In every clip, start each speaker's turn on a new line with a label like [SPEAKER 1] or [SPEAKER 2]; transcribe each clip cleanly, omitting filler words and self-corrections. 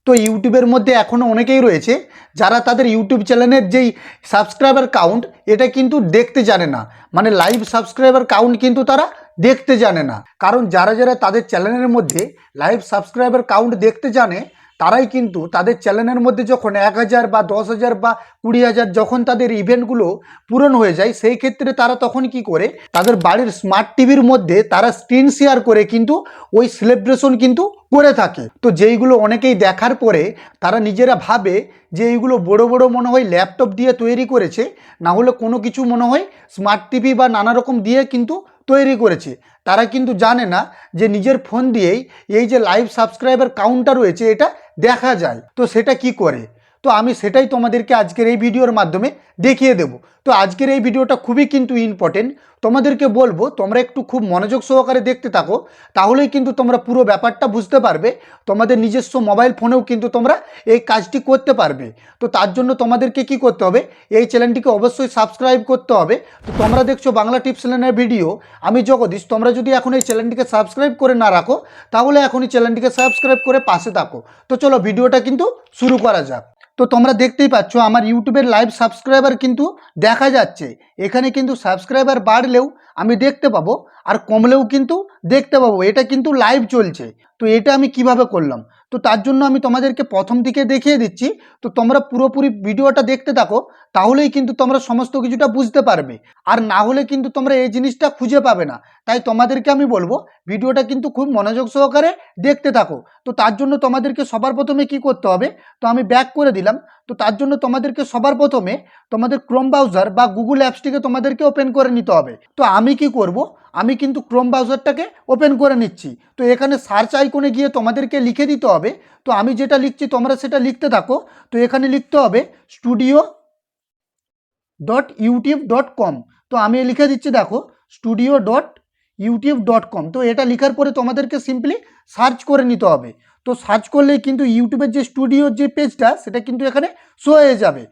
[SPEAKER 1] তো ইউটিউবের মধ্যে এখনও অনেকেই রয়েছে যারা তাদের ইউটিউব চ্যানেলের যেই সাবস্ক্রাইবার কাউন্ট এটা কিন্তু দেখতে জানে না, মানে লাইভ সাবস্ক্রাইবার কাউন্ট কিন্তু তারা দেখতে জানে না। কারণ যারা যারা তাদের চ্যানেলের মধ্যে লাইভ সাবস্ক্রাইবার কাউন্ট দেখতে জানে তারাই কিন্তু তাদের চ্যানেলের মধ্যে যখন 1,000 বা 10,000 বা 20,000 যখন তাদের ইভেন্টগুলো পূরণ হয়ে যায়, সেই ক্ষেত্রে তারা তখন কি করে তাদের বাড়ির স্মার্ট টিভির মধ্যে তারা স্ক্রিন শেয়ার করে কিন্তু ওই সেলিব্রেশন কিন্তু করে থাকে। তো যেইগুলো অনেকেই দেখার পরে তারা নিজেরা ভাবে যে এইগুলো বড় বড় মনে হয় ল্যাপটপ দিয়ে তৈরি করেছে, না হলে কোনো কিছু মনে হয় স্মার্ট টিভি বা নানা রকম দিয়ে কিন্তু তৈরি করেছে। তারা কিন্তু জানে না যে নিজের ফোন দিয়েই এই যে লাইভ সাবস্ক্রাইবার কাউন্টটা রয়েছে এটা দেখা যায়। তো সেটা কি করে, তো আমি সেটাই তোমাদেরকে আজকের এই ভিডিওর মাধ্যমে দেখিয়ে দেব। তো আজকের এই ভিডিওটা খুবই কিন্তু ইম্পর্টেন্ট, তোমাদেরকে বলবো তোমরা একটু খুব মনোযোগ সহকারে দেখতে থাকো, তাহলেই কিন্তু তোমরা পুরো ব্যাপারটা বুঝতে পারবে। তোমাদের নিজস্ব মোবাইল ফোনেও কিন্তু তোমরা এই কাজটি করতে পারবে। তো তার জন্য তোমাদেরকে কি করতে হবে, এই চ্যানেলটিকে অবশ্যই সাবস্ক্রাইব করতে হবে। তো তোমরা দেখছো বাংলা টিপস চ্যানেলের ভিডিও, আমি জগদীশ। তোমরা যদি এখন এই চ্যানেলটিকে সাবস্ক্রাইব করে না রাখো তাহলে এখনই চ্যানেলটিকে সাবস্ক্রাইব করে পাশে থাকো। তো চলো ভিডিওটা কিন্তু শুরু করা যাক। তো তোমরা দেখতেই পাচ্ছ আমার ইউটিউবের লাইভ সাবস্ক্রাইবার কিন্তু দেখা যাচ্ছে। এখানে কিন্তু সাবস্ক্রাইবার বাড়লেও আমি দেখতে পাবো, আর কমলেও কিন্তু দেখতে পাবো। এটা কিন্তু লাইভ চলছে। তো এটা আমি কিভাবে করলাম, তো তার জন্য আমি তোমাদেরকে প্রথম দিকে দেখিয়ে দিচ্ছি। তো তোমরা পুরোপুরি ভিডিওটা দেখতে থাকো, তাহলেই কিন্তু তোমরা সমস্ত কিছুটা বুঝতে পারবে। আর না হলে কিন্তু তোমরা এই জিনিসটা খুঁজে পাবে না। তাই তোমাদেরকে আমি বলবো ভিডিওটা কিন্তু খুব মনোযোগ সহকারে দেখতে থাকো। তো তার জন্য তোমাদেরকে সবার প্রথমে কি করতে হবে, তো আমি ব্যাক করে দিলাম। তো তার জন্য তোমাদেরকে সবার প্রথমে তোমাদের ক্রোম ব্রাউজার বা গুগল অ্যাপসটিকে তোমাদেরকে ওপেন করে নিতে হবে। তো আমি কি করব, আমি কিন্তু ক্রোম ব্রাউজারটাকে ওপেন করে নিচ্ছি। তো এখানে সার্চ আইকনে গিয়ে তোমাদেরকে লিখে দিতে হবে। তো আমি যেটা লিখছি তোমরা সেটা লিখতে থাকো। তো এখানে লিখতে হবে studio.youtube.com। তো আমি লিখে দিচ্ছি, দেখো studio.youtube.com। তো এটা লেখার পরে তোমাদেরকে সিম্পলি সার্চ করে নিতে হবে। তো সার্চ করলেই কিন্তু ইউটিউবের যে স্টুডিওর যে পেজটা সেটা কিন্তু এখানে শো হয়ে যাবে।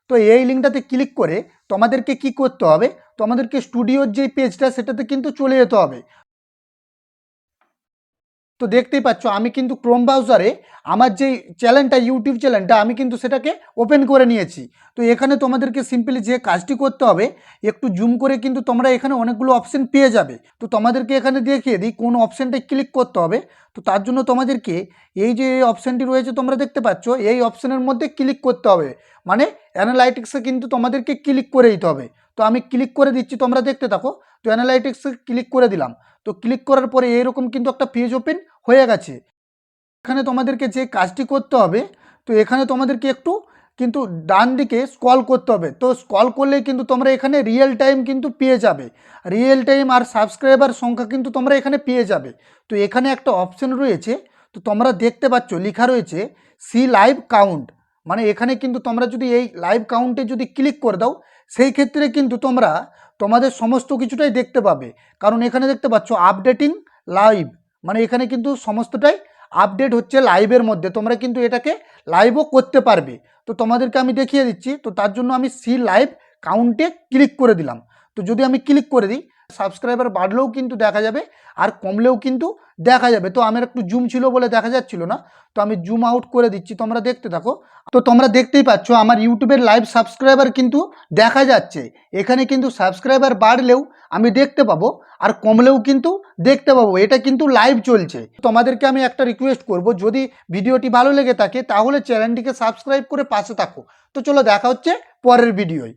[SPEAKER 1] তো এই লিঙ্কটাতে ক্লিক করে তোমাদেরকে কি করতে হবে, তোমাদেরকে স্টুডিওর যে পেজটা সেটাতে কিন্তু চলে যেতে হবে। তো দেখতেই পাচ্ছ আমি কিন্তু ক্রোম ব্রাউজারে আমার যেই চ্যানেলটা ইউটিউব চ্যানেলটা আমি কিন্তু সেটাকে ওপেন করে নিয়েছি। তো এখানে তোমাদেরকে সিম্পলি যে কাজটি করতে হবে, একটু জুম করে কিন্তু তোমরা এখানে অনেকগুলো অপশন পেয়ে যাবে। তো তোমাদেরকে এখানে দেখিয়ে দিই কোন অপশানটায় ক্লিক করতে হবে। তো তার জন্য তোমাদেরকে এই যে অপশানটি রয়েছে তোমরা দেখতে পাচ্ছ, এই অপশানের মধ্যে ক্লিক করতে হবে, মানে অ্যানালাইটিক্সে কিন্তু তোমাদেরকে ক্লিক করে দিতে হবে। তো আমি ক্লিক করে দিচ্ছি, তোমরা দেখতে থাকো। তো অ্যানালাইটিক্সে ক্লিক করে দিলাম। তো ক্লিক করার পরে এরকম কিন্তু একটা পেজ ওপেন হয়ে গেছে। এখানে তোমাদেরকে যে কাজটি করতে হবে, তো এখানে তোমাদেরকে একটু কিন্তু ডান দিকে স্ক্রল করতে হবে। তো স্ক্রল করলেই কিন্তু তোমরা এখানে রিয়েল টাইম কিন্তু পেয়ে যাবে। রিয়েল টাইম আর সাবস্ক্রাইবার সংখ্যা কিন্তু তোমরা এখানে পেয়ে যাবে। তো এখানে একটা অপশন রয়েছে, তো তোমরা দেখতে পাচ্ছ লেখা রয়েছে সি লাইভ কাউন্ট। মানে এখানে কিন্তু তোমরা যদি এই লাইভ কাউন্টে যদি ক্লিক করে দাও, সেই ক্ষেত্রে কিন্তু তোমরা তোমাদের সমস্ত কিছুটাই দেখতে পাবে। কারণ এখানে দেখতে পাচ্ছ আপডেটিং লাইভ, মানে এখানে কিন্তু সমস্তটাই আপডেট হচ্ছে লাইভের মধ্যে। তোমরা কিন্তু এটাকে লাইভও করতে পারবে। তো তোমাদেরকে আমি দেখিয়ে দিচ্ছি। তো তার জন্য আমি সি লাইভ কাউন্টে ক্লিক করে দিলাম। তো যদি আমি ক্লিক করে দিই, সাবস্ক্রাইবার বাড়লেও কিন্তু দেখা যাবে আর কমলেও কিন্তু দেখা যাবে। তো আমার একটু জুম ছিল বলে দেখা যাচ্ছিল না, তো আমি জুম আউট করে দিচ্ছি, তোমরা দেখতে থাকো। তো তোমরা দেখতেই পাচ্ছ আমার ইউটিউবের লাইভ সাবস্ক্রাইবার কিন্তু দেখা যাচ্ছে। এখানে কিন্তু সাবস্ক্রাইবার বাড়লেও আমি দেখতে পাবো আর কমলেও কিন্তু দেখতে পাবো। এটা কিন্তু লাইভ চলছে। তোমাদেরকে আমি একটা রিকোয়েস্ট করব, যদি ভিডিওটি ভালো লেগে থাকে তাহলে চ্যানেলটিকে সাবস্ক্রাইব করে পাশে থাকো। তো চলো দেখা হচ্ছে পরের ভিডিওয়।